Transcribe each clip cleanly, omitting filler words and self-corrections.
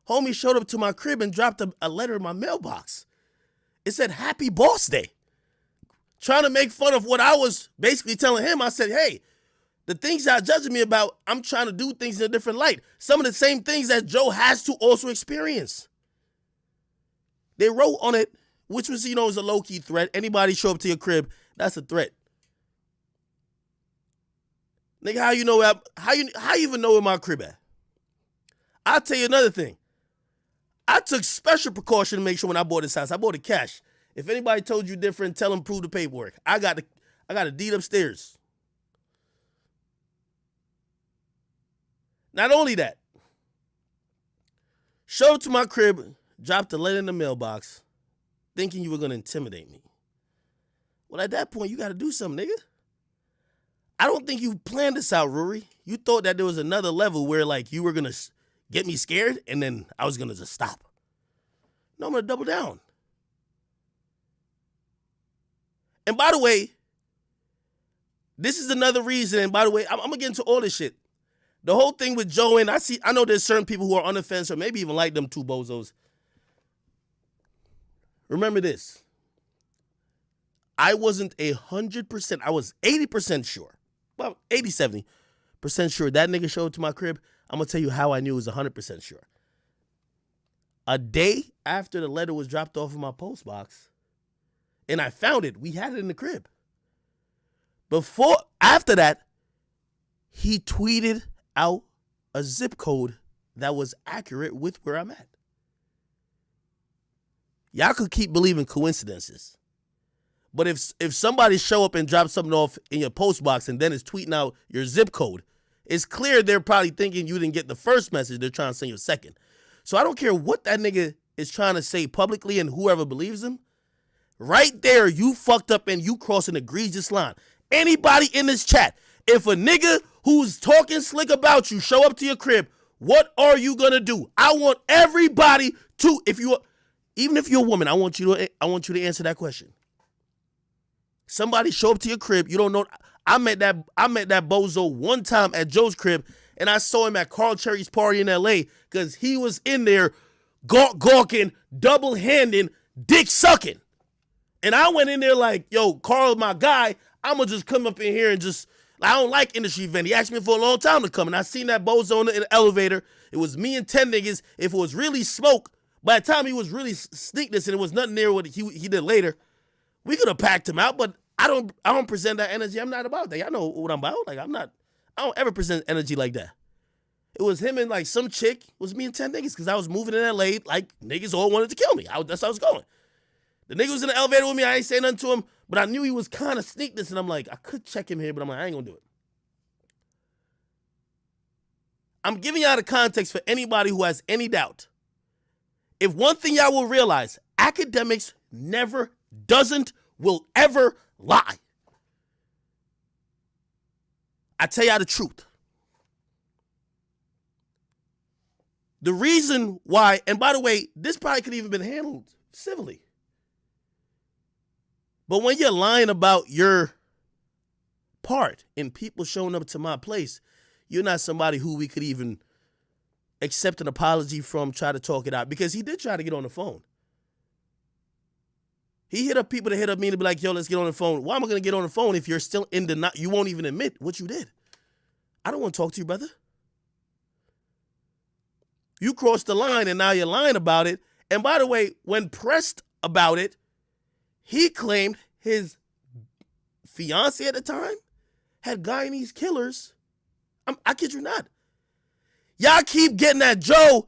Homie showed up to my crib and dropped a letter in my mailbox. It said, Happy Boss Day. Trying to make fun of what I was basically telling him. I said, hey, the things y'all judging me about, I'm trying to do things in a different light. Some of the same things that Joe has to also experience. They wrote on it, which was, is a low-key threat. Anybody show up to your crib, that's a threat. Nigga, how you even know where my crib at? I'll tell you another thing. I took special precaution to make sure when I bought this house, I bought it cash. If anybody told you different, tell them prove the paperwork. I got a deed upstairs. Not only that, showed up to my crib, dropped a letter in the mailbox, thinking you were going to intimidate me. Well, at that point, you got to do something, nigga. I don't think you planned this out, Rory. You thought that there was another level where, like, you were going to get me scared and then I was going to just stop. No, I'm going to double down. And by the way, this is another reason, and by the way, I'm going to get into all this shit. The whole thing with Joe, and I know there's certain people who are on the fence or maybe even like them two bozos. Remember this. I wasn't 100%, I was 80% sure. Well, 80-70% sure that nigga showed up to my crib. I'm going to tell you how I knew it was 100% sure. A day after the letter was dropped off in my post box, and I found it, we had it in the crib. After that, he tweeted out a zip code that was accurate with where I'm at. Y'all could keep believing coincidences. But if somebody show up and drop something off in your post box and then is tweeting out your zip code, it's clear they're probably thinking you didn't get the first message. They're trying to send you a second. So I don't care what that nigga is trying to say publicly and whoever believes him. Right there, you fucked up and you crossed an egregious line. Anybody in this chat, if a nigga who's talking slick about you show up to your crib, what are you gonna do? I want everybody to, even if you're a woman, I want you to answer that question. Somebody show up to your crib, you don't know. I met that bozo one time at Joe's crib, and I saw him at Carl Cherry's party in LA because he was in there gawking, double-handing, dick sucking. And I went in there like, yo, Carl, my guy, I'm going to just come up in here and I don't like industry event. He asked me for a long time to come, and I seen that bozo in the elevator. It was me and 10 niggas. If it was really smoke, by the time he was really sneakness and it was nothing near what he did later, we could have packed him out, but I don't present that energy. I'm not about that. Y'all know what I'm about. Like, I don't ever present energy like that. It was him and like some chick. It was me and 10 niggas because I was moving in LA like niggas all wanted to kill me. That's how I was going. The nigga was in the elevator with me. I ain't saying nothing to him, but I knew he was kind of sneakness, and I'm like, I could check him here, but I'm like, I ain't gonna do it. I'm giving y'all the context for anybody who has any doubt. If one thing y'all will realize, Akademiks never, doesn't, will ever lie. I tell y'all the truth. The reason why, and by the way, this probably could even been handled civilly. But when you're lying about your part in people showing up to my place, you're not somebody who we could even accept an apology from, try to talk it out. Because he did try to get on the phone. He hit up people that hit up me to be like, yo, let's get on the phone. Why am I going to get on the phone if you're still in denial? You won't even admit what you did. I don't want to talk to you, brother. You crossed the line and now you're lying about it. And by the way, when pressed about it, he claimed his fiance at the time had Guyanese killers. I kid you not. Y'all keep getting at Joe.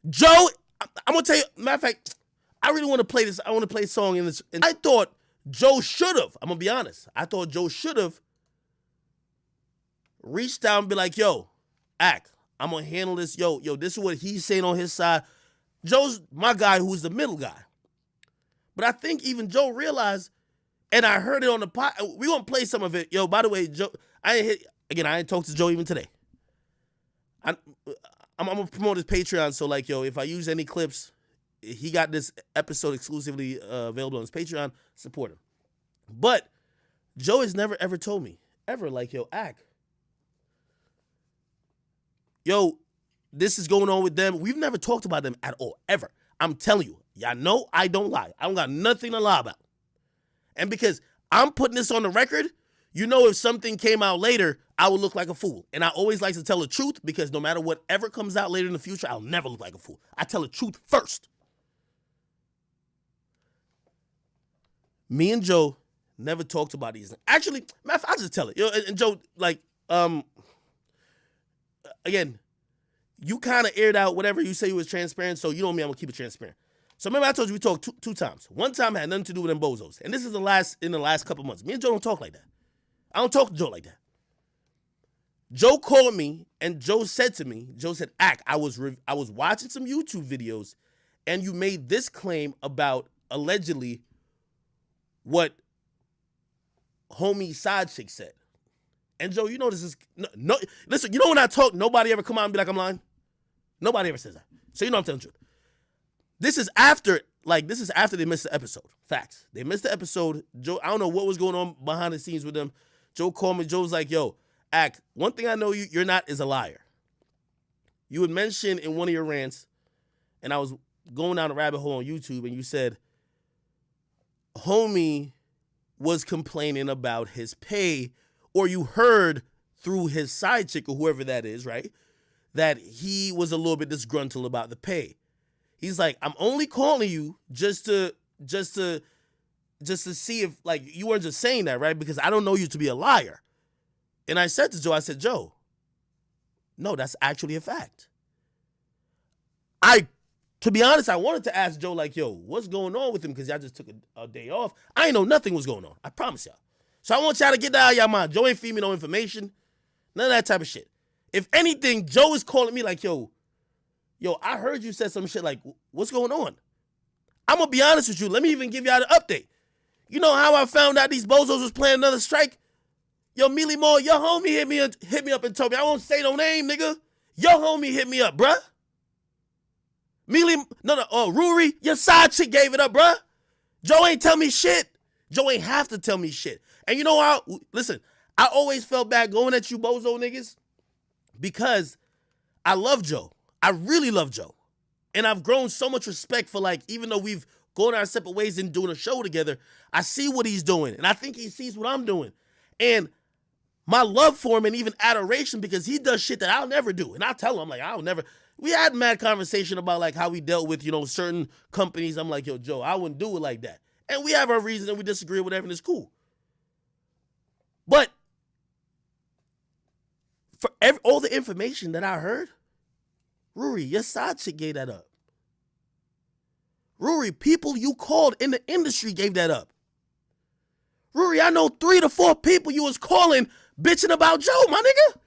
Joe, I'm going to tell you, matter of fact, I really want to play this. I want to play a song in this. And I thought Joe should have, I'm going to be honest. I thought Joe should have reached out and be like, yo, Ak, I'm going to handle this. Yo, this is what he's saying on his side. Joe's my guy who's the middle guy. But I think even Joe realized, and I heard it on the pod. We're going to play some of it. Yo, by the way, Joe, I ain't talked to Joe even today. I'm going to promote his Patreon. So, like, yo, if I use any clips, he got this episode exclusively available on his Patreon. Support him. But Joe has never, ever told me, ever, like, yo, Ak, yo, this is going on with them. We've never talked about them at all, ever. I'm telling you. Y'all know I don't lie. I don't got nothing to lie about. And because I'm putting this on the record, you know if something came out later, I would look like a fool. And I always like to tell the truth because no matter whatever comes out later in the future, I'll never look like a fool. I tell the truth first. Me and Joe never talked about these. Actually, I'll just tell it. And Joe, like, again, you kind of aired out whatever you say was transparent, so you know me, I'm going to keep it transparent. So remember I told you we talked two times. One time had nothing to do with them bozos. And this is in the last couple months. Me and Joe don't talk like that. I don't talk to Joe like that. Joe called me and Joe said, Ak, I was watching some YouTube videos and you made this claim about allegedly what homie side chick said. And Joe, you know this is, no, listen, you know when I talk, nobody ever come out and be like, I'm lying? Nobody ever says that. So you know I'm telling the truth. This is after they missed the episode. Facts. They missed the episode. Joe, I don't know what was going on behind the scenes with them. Joe called me. Joe's like, yo, Ak, one thing I know you're not is a liar. You had mentioned in one of your rants, and I was going down a rabbit hole on YouTube, and you said, homie was complaining about his pay, or you heard through his side chick or whoever that is, right, that he was a little bit disgruntled about the pay. He's like, I'm only calling you just to see if, like, you weren't just saying that, right? Because I don't know you to be a liar. And I said to Joe, Joe, no, that's actually a fact. To be honest, I wanted to ask Joe, like, yo, what's going on with him? Because y'all just took a day off. I ain't know nothing was going on. I promise y'all. So I want y'all to get that out of y'all mind. Joe ain't feed me no information. None of that type of shit. If anything, Joe is calling me like, yo, I heard you said some shit like, what's going on? I'm going to be honest with you. Let me even give y'all the update. You know how I found out these bozos was playing another strike? Yo, Mealy Moore, your homie hit me up and told me, I won't say no name, nigga. Your homie hit me up, bruh. Rory, your side chick gave it up, bruh. Joe ain't tell me shit. Joe ain't have to tell me shit. And you know how, listen, I always felt bad going at you bozo niggas because I love Joe. I really love Joe. And I've grown so much respect for, like, even though we've gone our separate ways and doing a show together, I see what he's doing. And I think he sees what I'm doing. And my love for him and even adoration because he does shit that I'll never do. And I'll tell him, I'm like, I'll never. We had mad conversation about, like, how we dealt with, certain companies. I'm like, yo, Joe, I wouldn't do it like that. And we have our reasons and we disagree or whatever, and it's cool. But for all the information that I heard, Rory, your side chick gave that up. Rory, people you called in the industry gave that up. Rory, I know 3 to 4 people you was calling bitching about Joe, my nigga.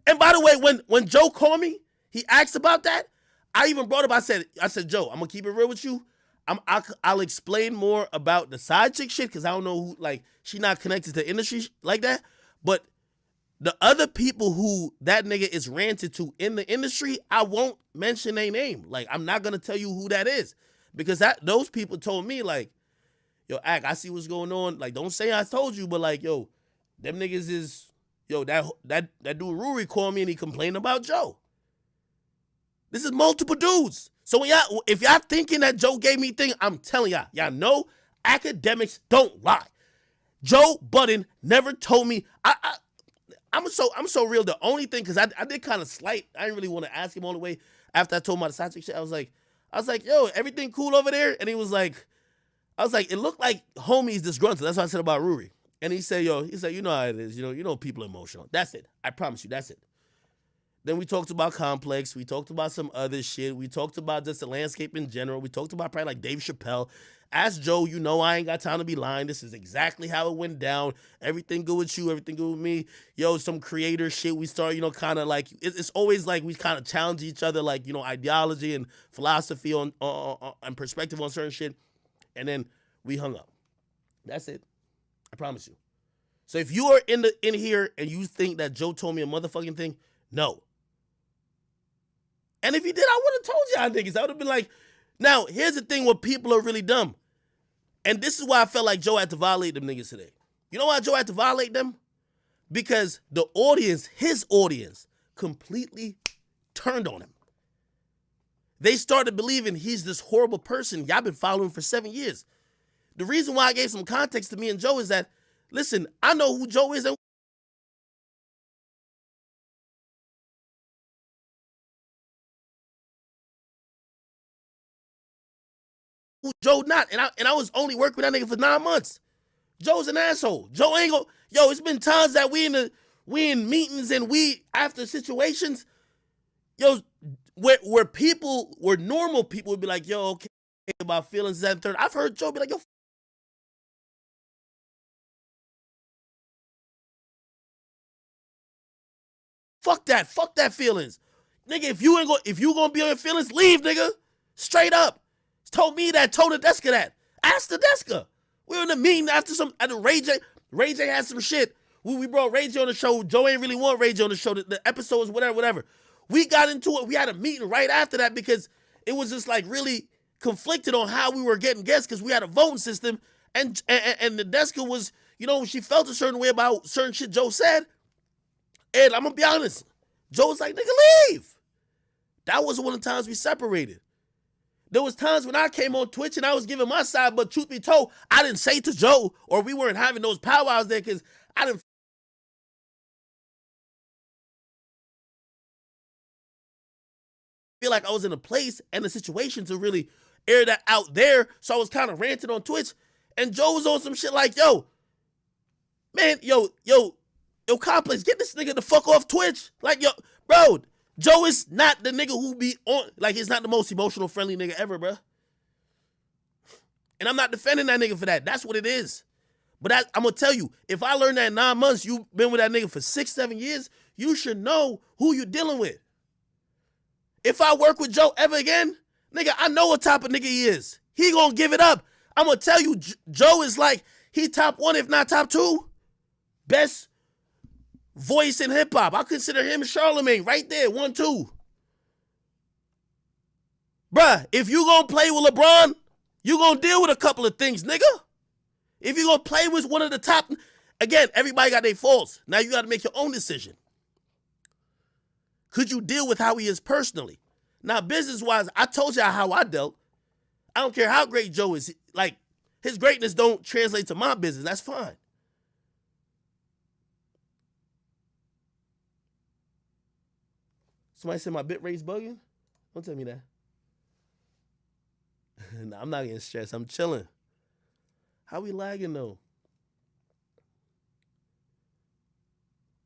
And by the way, when Joe called me, he asked about that. I even brought up, I said, Joe, I'm going to keep it real with you. I'll explain more about the side chick shit because I don't know who, like, she not connected to the industry like that. But the other people who that nigga is ranted to in the industry, I won't mention their name. Like, I'm not going to tell you who that is. Because those people told me, like, yo, Ak, I see what's going on. Like, don't say I told you, but, like, yo, them niggas is, yo, that dude Rory called me and he complained about Joe. This is multiple dudes. So if y'all thinking that Joe gave me thing, I'm telling y'all know academics don't lie. Joe Budden never told me. I'm so real. The only thing, because I did kind of slight. I didn't really want to ask him all the way after I told him about the side chick shit. I was like, yo, everything cool over there? And he was like, it looked like homie's disgruntled. That's what I said about Rory. And he said, you know how it is. You know people are emotional. That's it. I promise you, that's it. Then we talked about Complex. We talked about some other shit. We talked about just the landscape in general. We talked about probably like Dave Chappelle. Ask Joe, I ain't got time to be lying. This is exactly how it went down. Everything good with you. Everything good with me. Yo, some creator shit. We start, kind of like, it's always like we kind of challenge each other, like, ideology and philosophy on and perspective on certain shit. And then we hung up. That's it. I promise you. So if you are in here and you think that Joe told me a motherfucking thing, no. And if he did, I would have told y'all niggas. I would have been like, now, here's the thing where people are really dumb. And this is why I felt like Joe had to violate them niggas today. You know why Joe had to violate them? Because the audience, his audience, completely turned on him. they started believing he's this horrible person. Y'all been following him for 7 years. The reason why I gave some context to me and Joe is that, listen, I know who Joe is and who Joe not. And I was only working with that nigga for 9 months. Joe's an asshole. Joe ain't go. Yo, it's been times that we in meetings and we after situations, yo, where people, where normal people would be like, yo, okay, about feelings that third. I've heard Joe be like, yo, fuck that feelings, nigga. If you gonna be on your feelings, leave, nigga. Straight up. Told me that. Told Nadeska that. Ask Nadeska. We were in a meeting after Ray J. Ray J had some shit. We brought Ray J on the show. Joe ain't really want Ray J on the show. The episode was whatever. We got into it. We had a meeting right after that because it was just like really conflicted on how we were getting guests because we had a voting system and Nadeska was, you know, she felt a certain way about certain shit Joe said. And I'm gonna be honest, Joe was like, nigga, leave. That was one of the times we separated. There was times when I came on Twitch and I was giving my side, but truth be told, I didn't say to Joe, or we weren't having those powwows there because I didn't feel like I was in a place and a situation to really air that out there. So I was kind of ranting on Twitch, and Joe was on some shit like, yo, man, yo, Complex, get this nigga the fuck off Twitch. Like, yo, bro, Joe is not the nigga who be on, like, he's not the most emotional friendly nigga ever, bro. And I'm not defending that nigga for that. That's what it is. But I'm going to tell you, if I learned that in 9 months, you've been with that nigga for 6, 7 years, you should know who you're dealing with. If I work with Joe ever again, nigga, I know what type of nigga he is. He going to give it up. I'm going to tell you, Joe is like, he top 1, if not top 2, best voice in hip-hop. I consider him Charlemagne right there, 1, 2. Bruh, if you gonna play with LeBron, you gonna deal with a couple of things, nigga. If you gonna play with one of the top, again, everybody got their faults. Now you gotta make your own decision. Could you deal with how he is personally? Now, business-wise, I told y'all how I dealt. I don't care how great Joe is. Like, his greatness don't translate to my business. That's fine. Somebody said my bit rate's bugging? Don't tell me that. Nah, I'm not getting stressed. I'm chilling. How we lagging though?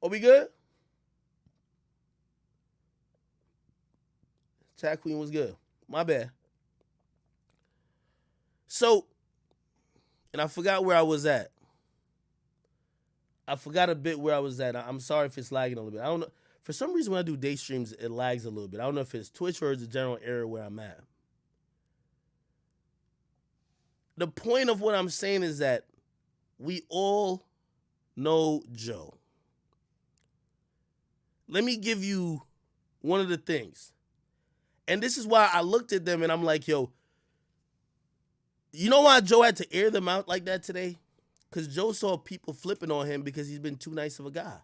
Are we good? Chat Queen was good. My bad. So, and I forgot where I was at. I forgot a bit where I was at. I'm sorry if it's lagging a little bit. I don't know. For some reason, when I do day streams, it lags a little bit. I don't know if it's Twitch or it's a general area where I'm at. The point of what I'm saying is that we all know Joe. Let me give you one of the things. And this is why I looked at them and I'm like, yo, you know why Joe had to air them out like that today? Because Joe saw people flipping on him because he's been too nice of a guy.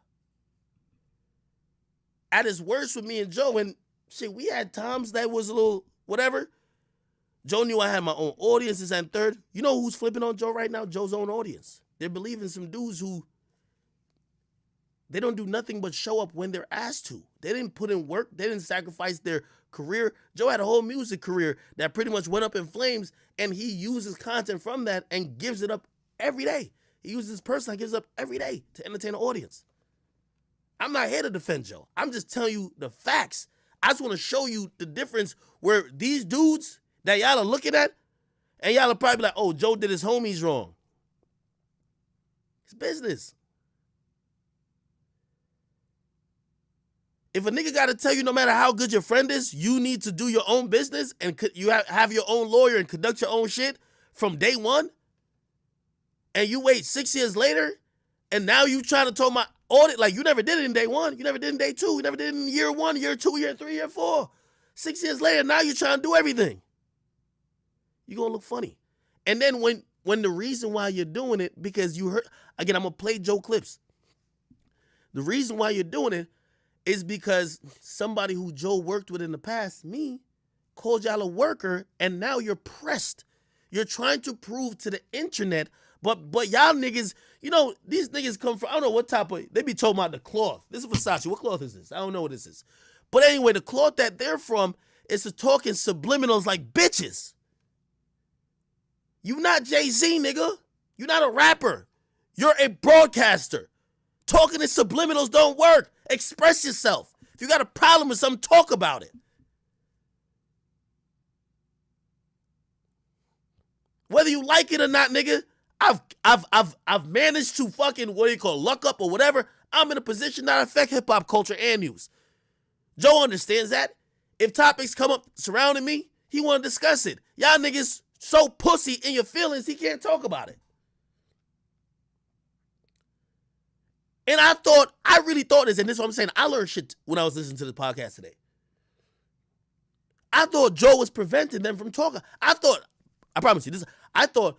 At his worst with me and Joe, and shit, we had times that was a little whatever. Joe knew I had my own audiences and third. You know who's flipping on Joe right now? Joe's own audience. They're believing some dudes who, they don't do nothing but show up when they're asked to. They didn't put in work. They didn't sacrifice their career. Joe had a whole music career that pretty much went up in flames, and he uses content from that and gives it up every day. He uses his personal, gives it up every day to entertain the audience. I'm not here to defend Joe. I'm just telling you the facts. I just want to show you the difference where these dudes that y'all are looking at, and y'all are probably like, oh, Joe did his homies wrong. It's business. If a nigga got to tell you no matter how good your friend is, you need to do your own business and you have your own lawyer and conduct your own shit from day one, and you wait 6 years later, and now you trying to tell my audit, like you never did it in day one, you never did it in day two, you never did it in year 1, year 2, year 3, year 4. 6 years later, now you're trying to do everything. You're going to look funny. And then when the reason why you're doing it, because you heard, again, I'm going to play Joe clips. The reason why you're doing it is because somebody who Joe worked with in the past, me, called y'all a worker, and now you're pressed. You're trying to prove to the internet, but y'all niggas, you know, these niggas come from, I don't know what type of, they be talking about the cloth. This is Versace. What cloth is this? I don't know what this is. But anyway, the cloth that they're from is to talking subliminals like bitches. You not Jay-Z, nigga. You not a rapper. You're a broadcaster. Talking in subliminals don't work. Express yourself. If you got a problem with something, talk about it. Whether you like it or not, nigga, I've managed to fucking, what do you call, luck up or whatever. I'm in a position that affect hip hop culture and news. Joe understands that. If topics come up surrounding me, he want to discuss it. Y'all niggas so pussy in your feelings, he can't talk about it. And I really thought this, and this is what I'm saying. I learned shit when I was listening to the podcast today. I thought Joe was preventing them from talking. I promise you this. I thought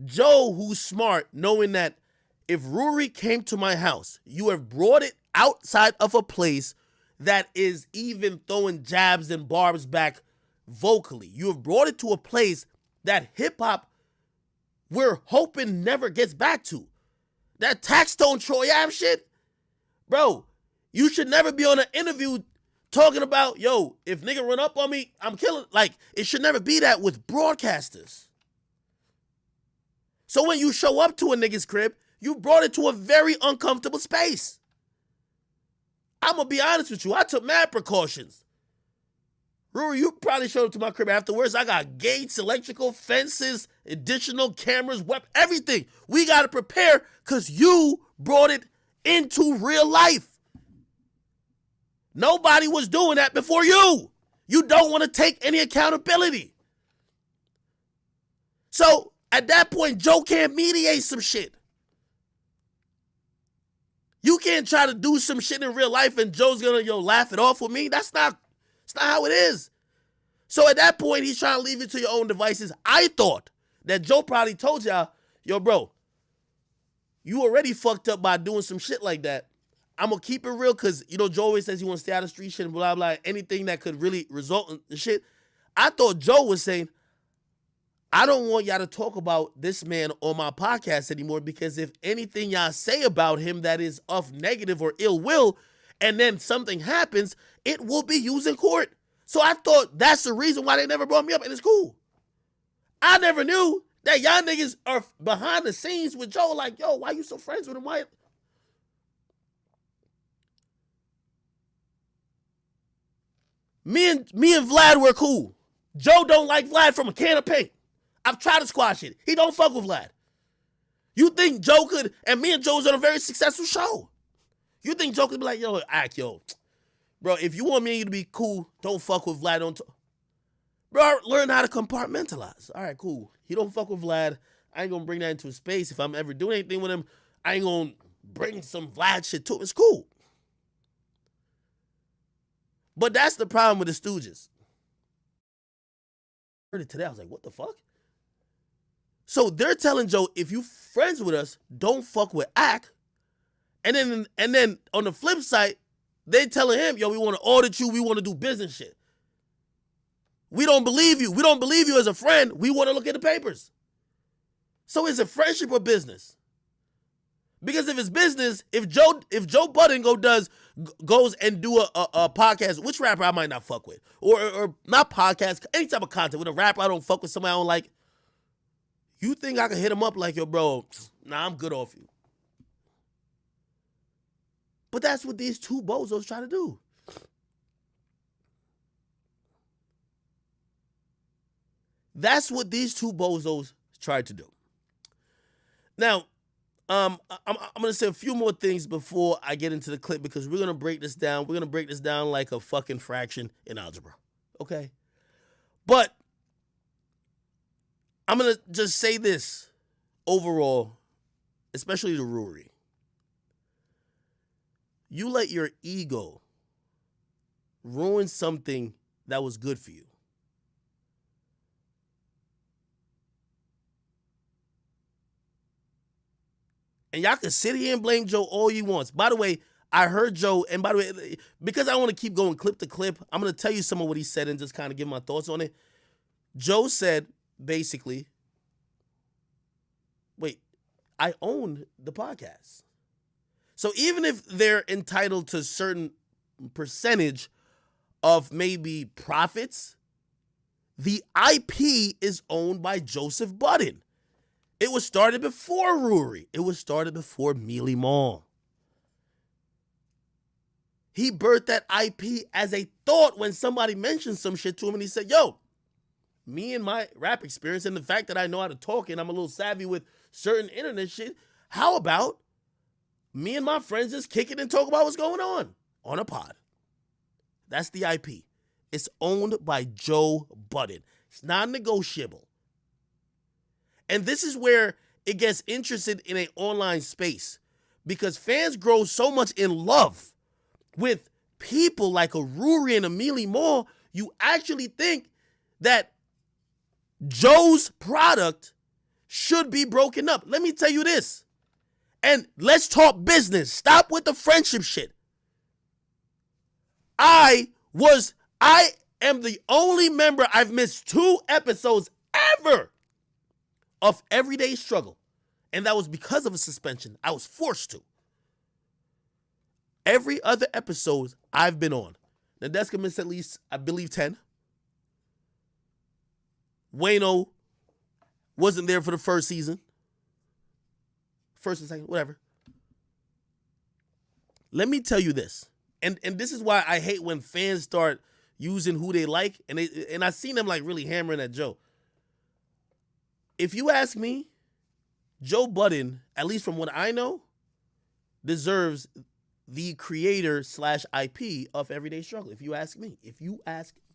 Joe, who's smart, knowing that if Rory came to my house, you have brought it outside of a place that is even throwing jabs and barbs back vocally. You have brought it to a place that hip-hop, we're hoping, never gets back to. That Taxstone Troy Ave shit, bro, you should never be on an interview talking about, yo, if nigga run up on me, I'm killing. Like, it should never be that with broadcasters. So when you show up to a nigga's crib, you brought it to a very uncomfortable space. I'm going to be honest with you. I took mad precautions. Rory, you probably showed up to my crib afterwards. I got gates, electrical, fences, additional cameras, everything. We got to prepare because you brought it into real life. Nobody was doing that before you. You don't want to take any accountability. So at that point, Joe can't mediate some shit. You can't try to do some shit in real life and Joe's gonna laugh it off with me. That's not how it is. So at that point, he's trying to leave it to your own devices. I thought that Joe probably told y'all, yo, bro, you already fucked up by doing some shit like that. I'm gonna keep it real because, Joe always says he wants to stay out of street shit and blah, blah, anything that could really result in shit. I thought Joe was saying, I don't want y'all to talk about this man on my podcast anymore because if anything y'all say about him that is of negative or ill will, and then something happens, it will be used in court. So I thought that's the reason why they never brought me up, and it's cool. I never knew that y'all niggas are behind the scenes with Joe, like, yo, why you so friends with him? Why? Me and Vlad were cool. Joe don't like Vlad from a can of paint. I've tried to squash it. He don't fuck with Vlad. You think Joe could, and me and Joe was on a very successful show. You think Joe could be like, yo, bro, if you want me and you to be cool, don't fuck with Vlad. Bro, learn how to compartmentalize. All right, cool. He don't fuck with Vlad. I ain't gonna bring that into a space. If I'm ever doing anything with him, I ain't gonna bring some Vlad shit to him. It's cool. But that's the problem with the Stooges. I heard it today. I was like, what the fuck? So they're telling Joe, if you friends with us, don't fuck with Ak. And then on the flip side, they telling him, yo, we want to audit you. We want to do business shit. We don't believe you. We don't believe you as a friend. We want to look at the papers. So is it friendship or business? Because if it's business, if Joe Budden goes and do a podcast, which rapper I might not fuck with, or not podcast, any type of content with a rapper I don't fuck with, somebody I don't like, you think I can hit him up like, yo, bro, nah, I'm good off you. But that's what these two bozos try to do. That's what these two bozos tried to do. Now, I'm going to say a few more things before I get into the clip because we're going to break this down. We're going to break this down like a fucking fraction in algebra. Okay? But I'm going to just say this overall, especially to Rory. You let your ego ruin something that was good for you. And y'all can sit here and blame Joe all you want. By the way, I heard Joe, and by the way, because I want to keep going clip to clip, I'm going to tell you some of what he said and just kind of give my thoughts on it. Joe said, basically, wait, I own the podcast. So even if they're entitled to a certain percentage of maybe profits, the IP is owned by Joseph Budden. It was started before Rory. It was started before Mealy Mall. He birthed that IP as a thought when somebody mentioned some shit to him, and he said, yo, me and my rap experience and the fact that I know how to talk and I'm a little savvy with certain internet shit, how about me and my friends just kick it and talk about what's going on a pod? That's the IP. It's owned by Joe Budden. It's non-negotiable. And this is where it gets interested in an online space, because fans grow so much in love with people like a Rory and a Mealy Mall, you actually think that Joe's product should be broken up. Let me tell you this. And let's talk business. Stop with the friendship shit. I am the only member, I've missed 2 episodes ever of Everyday Struggle. And that was because of a suspension. I was forced to. Every other episode I've been on. Nadeska missed at least, I believe, 10. Wayno wasn't there for the first season. First and second, whatever. Let me tell you this. And this is why I hate when fans start using who they like. And I seen them like really hammering at Joe. If you ask me, Joe Budden, at least from what I know, deserves the creator / IP of Everyday Struggle. If you ask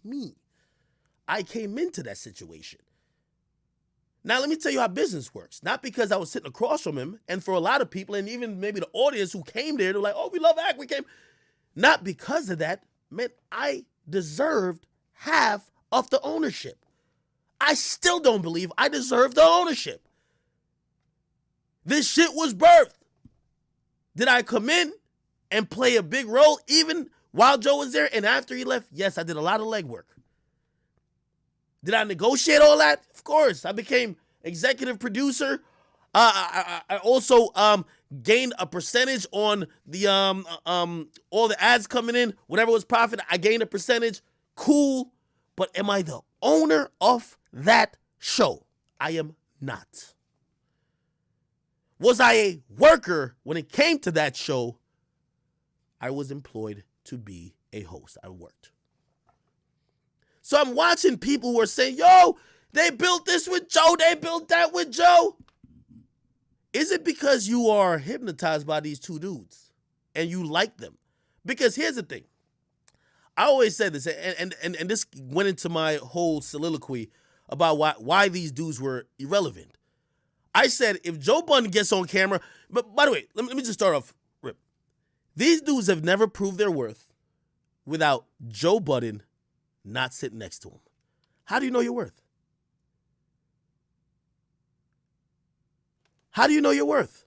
me, I came into that situation. Now, let me tell you how business works. Not because I was sitting across from him, and for a lot of people, and even maybe the audience who came there, they're like, oh, we love Act, we came. Not because of that, meant I deserved half of the ownership. I still don't believe I deserve the ownership. This shit was birthed. Did I come in and play a big role even while Joe was there and after he left? Yes, I did a lot of legwork. Did I negotiate all that? Of course. I became executive producer. I also gained a percentage on the all the ads coming in. Whatever was profit, I gained a percentage. Cool. But am I the owner of that show? I am not. Was I a worker when it came to that show? I was employed to be a host. I worked. So I'm watching people who are saying, yo, they built this with Joe, they built that with Joe. Is it because you are hypnotized by these 2 dudes and you like them? Because here's the thing. I always said this, and this went into my whole soliloquy about why these dudes were irrelevant. I said, if Joe Budden gets on camera, but by the way, let me just start off, Rip. These dudes have never proved their worth without Joe Budden not sitting next to him. How do you know your worth? How do you know your worth?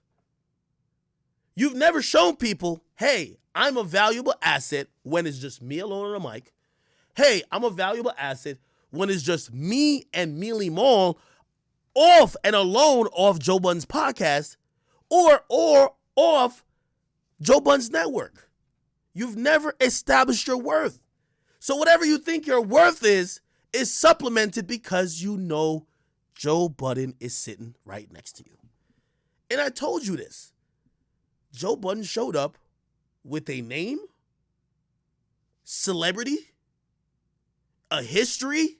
You've never shown people, hey, I'm a valuable asset when it's just me alone on a mic. Hey, I'm a valuable asset when it's just me and Mealy Mall off and alone off Joe Budden's podcast or off Joe Budden's network. You've never established your worth. So whatever you think your worth is supplemented because you know Joe Budden is sitting right next to you. And I told you this. Joe Budden showed up with a name, celebrity, a history,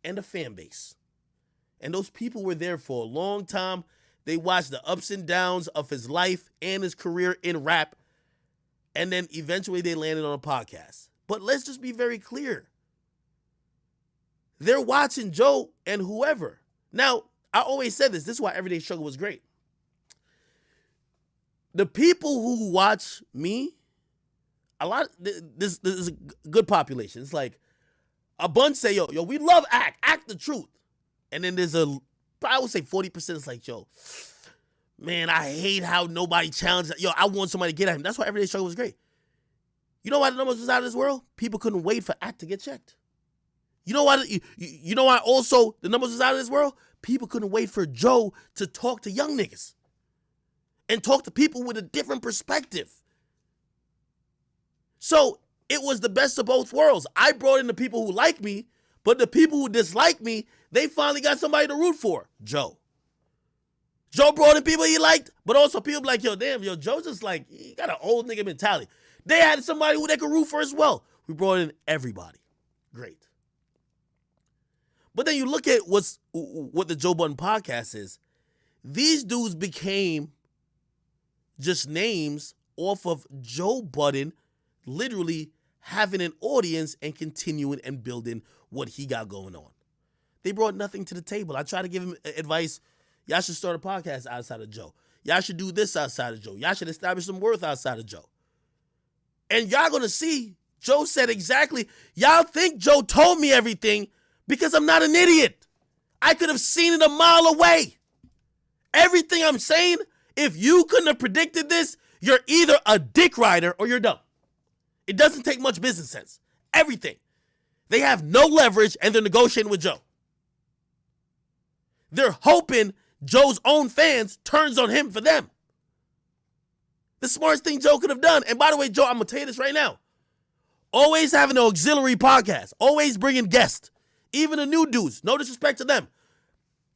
and a fan base. And those people were there for a long time. They watched the ups and downs of his life and his career in rap. And then eventually they landed on a podcast. But let's just be very clear. They're watching Joe and whoever. Now, I always said this. This is why Everyday Struggle was great. The people who watch me, this is a good population. It's like a bunch say, yo, we love Act the truth. And then there's I would say 40% is like, yo, Man, I hate how nobody challenged. Yo, I want somebody to get at him. That's why Everyday Struggle was great. You know why the numbers was out of this world? People couldn't wait for Act to get checked. You know why? You know why also the numbers was out of this world? People couldn't wait for Joe to talk to young niggas and talk to people with a different perspective. So it was the best of both worlds. I brought in the people who like me, but the people who dislike me, they finally got somebody to root for. Joe. Joe brought in people he liked, but also people like, yo, damn, yo, Joe's just like, he got an old nigga mentality. They had somebody who they could root for as well. We brought in everybody. Great. But then you look at what the Joe Budden podcast is. These dudes became just names off of Joe Budden literally having an audience and continuing and building what he got going on. They brought nothing to the table. I try to give him advice. Y'all should start a podcast outside of Joe. Y'all should do this outside of Joe. Y'all should establish some worth outside of Joe. And y'all going to see, Joe said exactly, y'all think Joe told me everything because I'm not an idiot. I could have seen it a mile away. Everything I'm saying, if you couldn't have predicted this, you're either a dick rider or you're dumb. It doesn't take much business sense. Everything. They have no leverage and they're negotiating with Joe. They're hoping Joe's own fans turns on him for them. The smartest thing Joe could have done. And by the way, Joe, I'm going to tell you this right now. Always having an auxiliary podcast. Always bringing guests. Even the new dudes. No disrespect to them.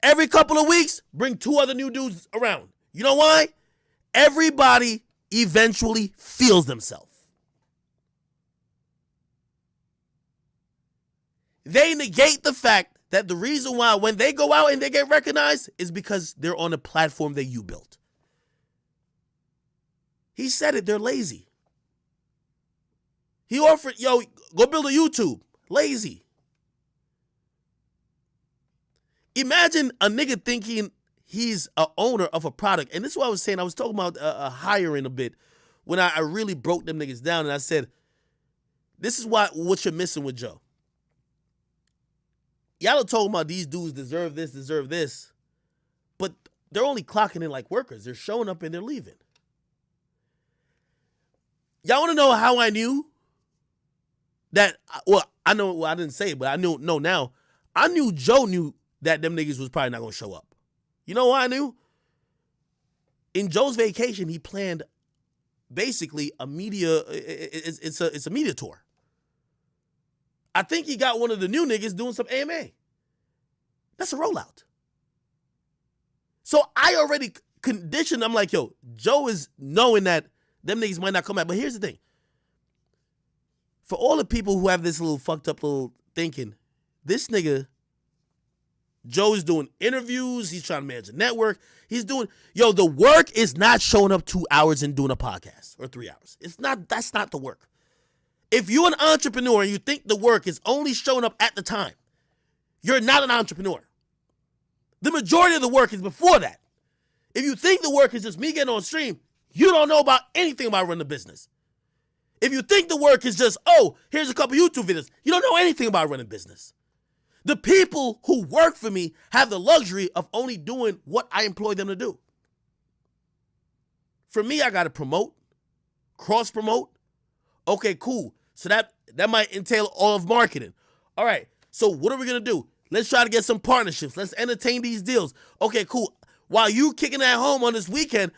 Every couple of weeks, bring 2 other new dudes around. You know why? Everybody eventually feels themselves. They negate the fact that the reason why when they go out and they get recognized is because they're on a platform that you built. He said it, they're lazy. He offered, yo, go build a YouTube. Lazy. Imagine a nigga thinking he's a owner of a product. And this is what I was saying. I was talking about hiring a bit when I really broke them niggas down. And I said, this is what you're missing with Joe. Y'all are talking about these dudes deserve this. But they're only clocking in like workers. They're showing up and they're leaving. Y'all want to know how I knew that? Well, I know. Well, I didn't say it, but I know now. I knew Joe knew that them niggas was probably not going to show up. You know what I knew? In Joe's vacation, he planned basically a media. It's a media tour. I think he got one of the new niggas doing some AMA. That's a rollout. So I already conditioned. I'm like, yo, Joe is knowing that them niggas might not come back. But here's the thing. For all the people who have this little fucked up little thinking, this nigga, Joe is doing interviews. He's trying to manage a network. He's doing, the work is not showing up 2 hours and doing a podcast or 3 hours. That's not the work. If you're an entrepreneur and you think the work is only showing up at the time, you're not an entrepreneur. The majority of the work is before that. If you think the work is just me getting on stream, you don't know about anything about running a business. If you think the work is just, here's a couple YouTube videos, you don't know anything about running a business. The people who work for me have the luxury of only doing what I employ them to do. For me, I got to promote, cross-promote. Okay, cool. So that might entail all of marketing. All right, so what are we going to do? Let's try to get some partnerships. Let's entertain these deals. Okay, cool. While you kicking at home on this weekend,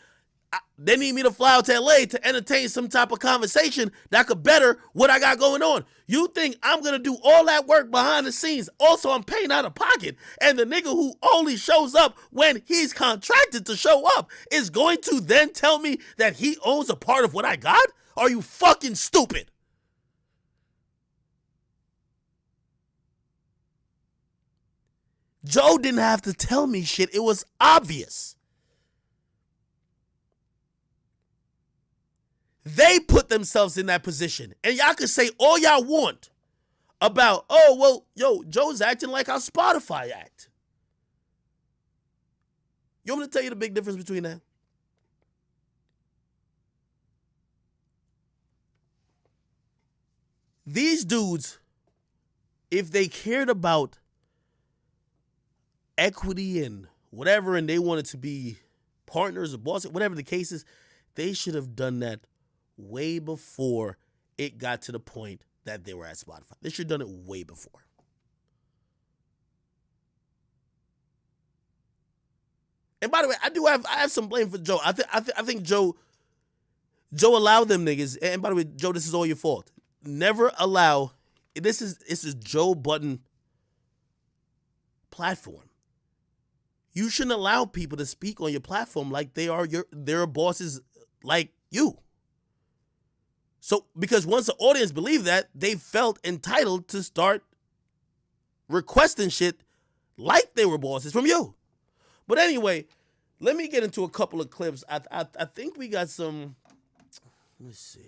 they need me to fly out to LA to entertain some type of conversation that could better what I got going on. You think I'm going to do all that work behind the scenes? Also, I'm paying out of pocket. And the nigga who only shows up when he's contracted to show up is going to then tell me that he owns a part of what I got? Are you fucking stupid? Joe didn't have to tell me shit. It was obvious. They put themselves in that position. And y'all can say all y'all want about, Joe's acting like how Spotify act. You want me to tell you the big difference between that? These dudes, if they cared about equity and whatever, and they wanted to be partners or bosses, whatever the case is, they should have done that way before it got to the point that they were at Spotify. They should have done it way before. And by the way, I have some blame for Joe. I think Joe allowed them niggas. And by the way, Joe, this is all your fault. Never allow. This is Joe Budden platform. You shouldn't allow people to speak on your platform like they're bosses like you. So, because once the audience believed that, they felt entitled to start requesting shit like they were bosses from you. But anyway, let me get into a couple of clips. I think we got some. Let me see.